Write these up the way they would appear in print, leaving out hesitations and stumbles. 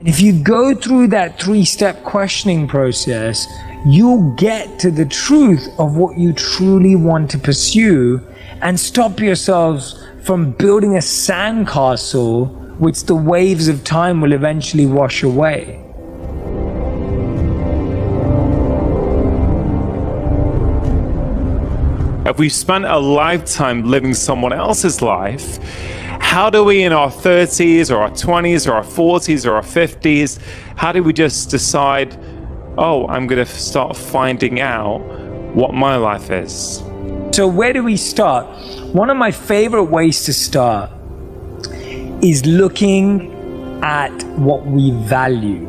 If you go through that 3-step questioning process, you'll get to the truth of what you truly want to pursue and stop yourselves from building a sandcastle which the waves of time will eventually wash away. If we spent a lifetime living someone else's life, how do we in our 30s or our 20s or our 40s or our 50s, how do we just decide, oh, I'm going to start finding out what my life is? So where do we start? One of my favorite ways to start is looking at what we value.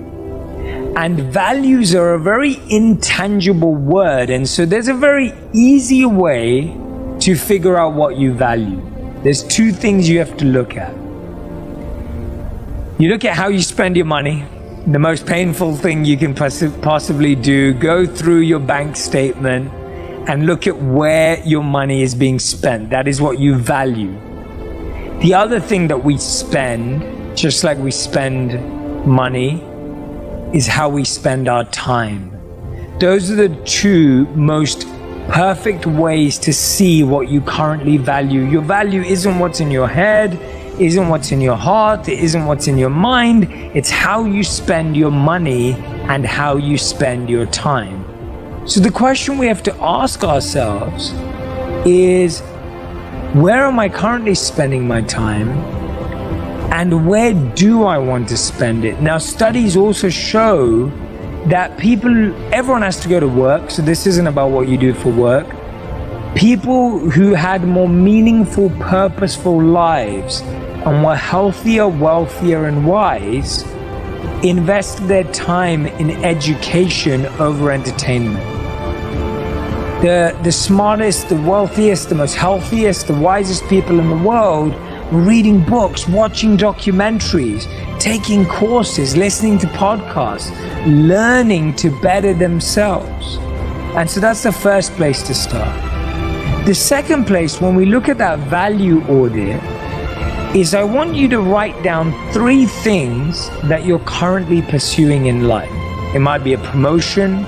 And values are a very intangible word, and so there's a very easy way to figure out what you value. There's 2 things you have to look at. You look at how you spend your money. The most painful thing you can possibly do, go through your bank statement and look at where your money is being spent. That is what you value. The other thing that we spend, just like we spend money, is how we spend our time. Those are the 2 most perfect ways to see what you currently value. Your value isn't what's in your head, isn't what's in your heart, it isn't what's in your mind. It's how you spend your money and how you spend your time. So the question we have to ask ourselves is, where am I currently spending my time? And where do I want to spend it? Now, studies also show that everyone has to go to work, so this isn't about what you do for work. People who had more meaningful, purposeful lives and were healthier, wealthier, and wise invested their time in education over entertainment. The smartest, the wealthiest, the most healthiest, the wisest people in the world were reading books, watching documentaries, taking courses, listening to podcasts, learning to better themselves. And so that's the first place to start. The second place, when we look at that value audit, is I want you to write down 3 things that you're currently pursuing in life. It might be a promotion,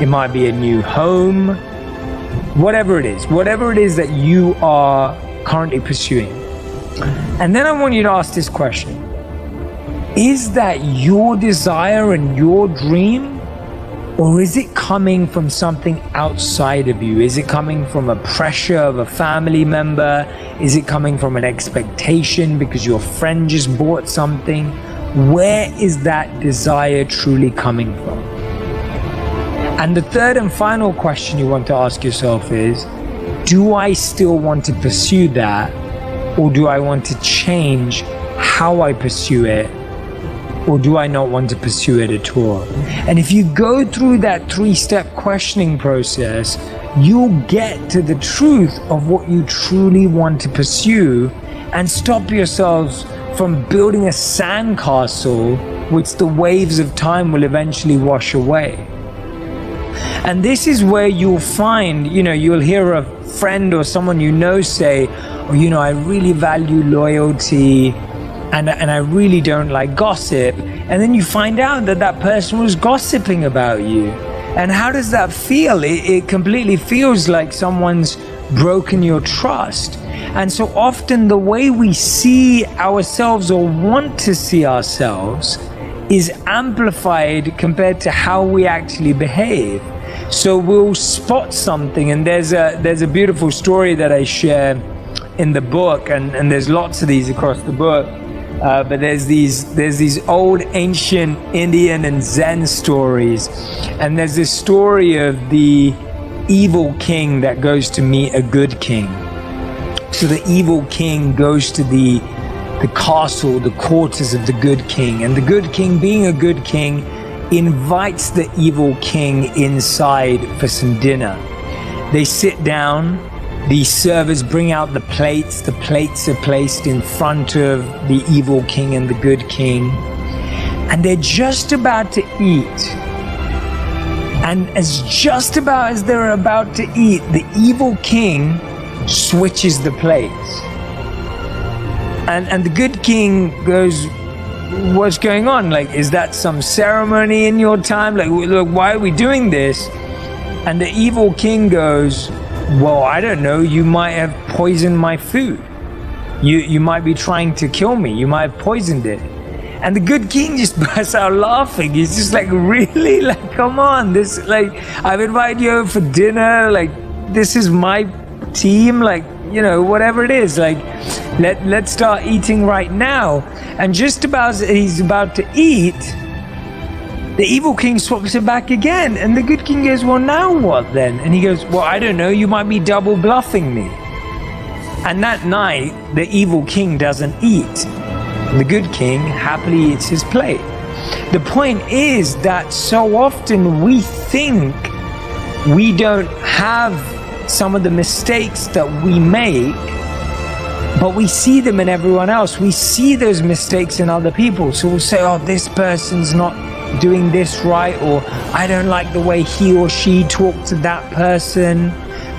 it might be a new home, whatever it is that you are currently pursuing. And then I want you to ask this question: is that your desire and your dream, or is it coming from something outside of you? Is it coming from a pressure of a family member? Is it coming from an expectation because your friend just bought something? Where is that desire truly coming from? And the third and final question you want to ask yourself is, do I still want to pursue that? Or do I want to change how I pursue it? Or do I not want to pursue it at all? And if you go through that 3-step questioning process, you'll get to the truth of what you truly want to pursue and stop yourselves from building a sandcastle which the waves of time will eventually wash away. And this is where you'll find, you'll hear a friend or someone you know say, oh, I really value loyalty and I really don't like gossip. And then you find out that that person was gossiping about you. And how does that feel? It completely feels like someone's broken your trust. And so often the way we see ourselves or want to see ourselves is amplified compared to how we actually behave. So we'll spot something, and there's a beautiful story that I share in the book, and there's lots of these across the book. But there's these old ancient Indian and Zen stories, and there's this story of the evil king that goes to meet a good king. So the evil king goes to the castle, the quarters of the good king, and the good king, being a good king, invites the evil king inside for some dinner. They sit down. The servers bring out the plates. The plates are placed in front of the evil king and the good king. And they're just about to eat. And just about as they're about to eat, the evil king switches the plates. And the good king goes, what's going on? Like, is that some ceremony in your time? Like, look, why are we doing this? And the evil king goes, well, I don't know, you might have poisoned my food. You might be trying to kill me. You might have poisoned it. And the good king just bursts out laughing. He's just like, really? Like, come on. This, like, I've invited you over for dinner. Like, this is my team. Like, you know, whatever it is. Like, let's start eating right now. And just about as he's about to eat, the evil king swaps it back again. And the good king goes, well, now what then? And he goes, well, I don't know. You might be double bluffing me. And that night, the evil king doesn't eat. The good king happily eats his plate. The point is that so often we think we don't have some of the mistakes that we make, but we see them in everyone else. We see those mistakes in other people. So we'll say, oh, this person's not doing this right, or I don't like the way he or she talked to that person.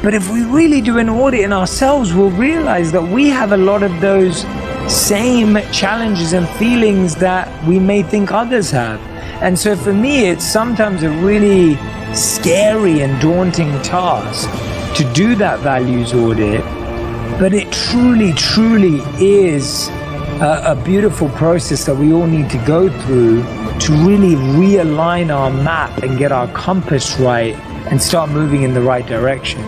But if we really do an audit in ourselves, we'll realize that we have a lot of those same challenges and feelings that we may think others have. And so for me, it's sometimes a really scary and daunting task to do that values audit, but it truly, truly is a beautiful process that we all need to go through to really realign our map and get our compass right and start moving in the right direction.